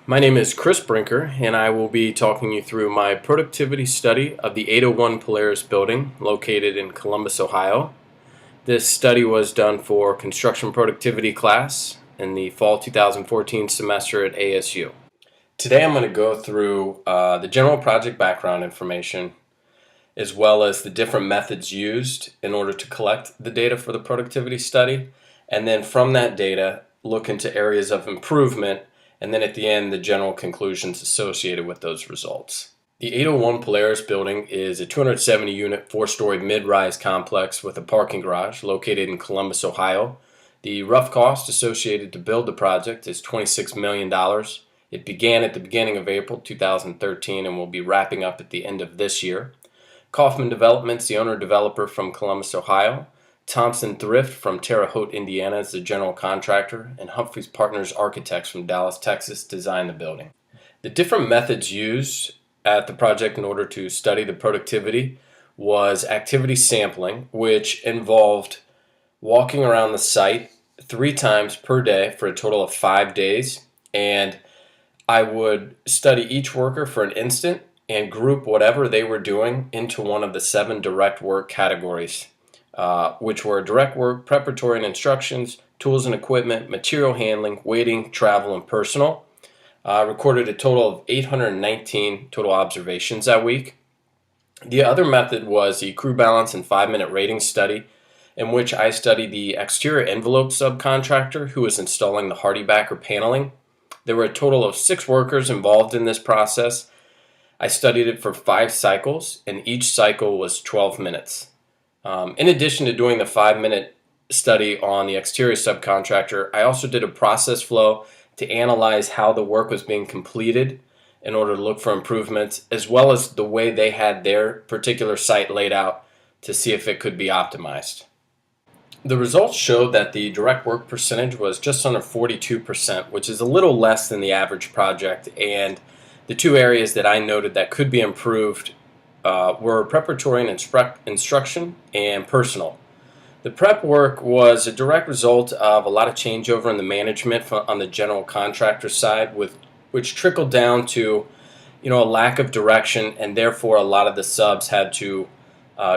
My name is ChrisBrinker, and I will be talking you through my productivity study of the 801 Polaris building located in Columbus, Ohio. This study was done for construction productivity class in the fall 2014 semester at ASU. Today I'm going to go through the general project background information as well as the different methods used in order to collect the data for the productivity study, and then from that data look into areas of improvement, and then at the end the general conclusions associated with those results. The 801 Polaris building is a 270 unit 4-story mid-rise complex with a parking garage located in Columbus, Ohio. The rough cost associated to build the project is $26 million. It began at the beginning of April 2013 and will be wrapping up at the end of this year. Kaufman Development's the owner-developer from Columbus, Ohio. Thompson Thrift from Terre Haute, Indiana is the general contractor, and Humphreys Partners Architects from Dallas, Texas designed the building. The different methods used at the project in order to study the productivity was activity sampling, which involved walking around the site 3 times per day for a total of 5 days, and I would study each worker for an instant and group whatever they were doing into one of the 7 direct work categories, which were direct work, preparatory and instructions, tools and equipment, material handling, waiting, travel, and personal. I recorded a total of 819 total observations that week. The other method was the crew balance and 5-minute rating study, in which I studied the exterior envelope subcontractor who was installing the Hardybacker paneling. There were a total of 6 workers involved in this process. I studied it for 5 cycles, and each cycle was 12 minutes. In addition to doing the 5-minute study on the exterior subcontractor, I also did a process flow to analyze how the work was being completed in order to look for improvements, as well as the way they had their particular site laid out to see if it could be optimized. The results showed that the direct work percentage was just under 42%, which is a little less than the average project, and the 2 areas that I noted that could be improved were preparatory and instruction and personal. The prep work was a direct result of a lot of changeover in the management on the general contractor side, which trickled down to a lack of direction, and therefore a lot of the subs had to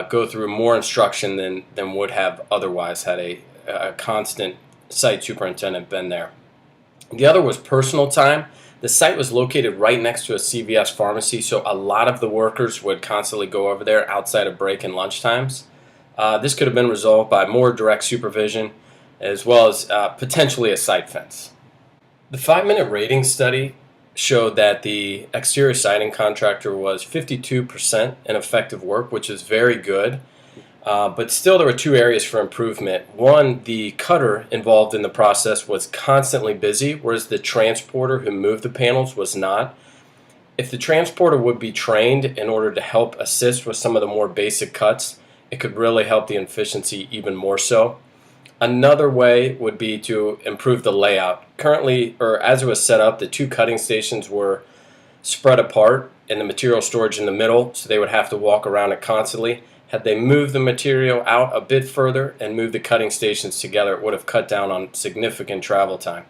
go through more instruction than would have otherwise had a constant site superintendent been there. The other was personal time. The site was located right next to a CVS pharmacy, so a lot of the workers would constantly go over there outside of break and lunch times. This could have been resolved by more direct supervision, as well as potentially a site fence. The 5-minute rating study showed that the exterior siding contractor was 52% in effective work, which is very good. But still there were 2 areas for improvement. One, the cutter involved in the process was constantly busy, whereas the transporter who moved the panels was not. If the transporter would be trained in order to help assist with some of the more basic cuts, it could really help the efficiency even more so. Another way would be to improve the layout. Currently, or as it was set up, the 2 cutting stations were spread apart and the material storage in the middle, so they would have to walk around it constantly. Had they moved the material out a bit further and moved the cutting stations together, it would have cut down on significant travel time.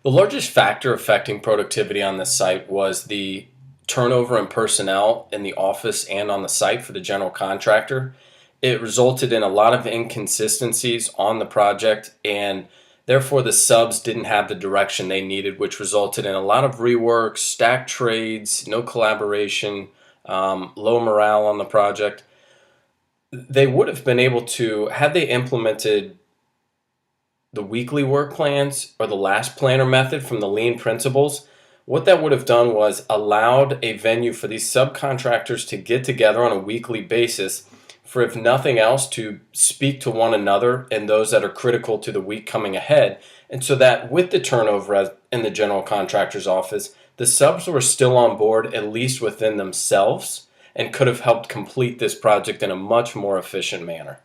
The largest factor affecting productivity on this site was the turnover in personnel in the office and on the site for the general contractor. It resulted in a lot of inconsistencies on the project, and therefore the subs didn't have the direction they needed, which resulted in a lot of rework, stacked trades, no collaboration, low morale on the project. They would have been able to, had they implemented the weekly work plans or the last planner method from the lean principles, what that would have done was allowed a venue for these subcontractors to get together on a weekly basis for, if nothing else, to speak to one another and those that are critical to the week coming ahead. And so that with the turnover in the general contractor's office, the subs were still on board, at least within themselves, and could have helped complete this project in a much more efficient manner.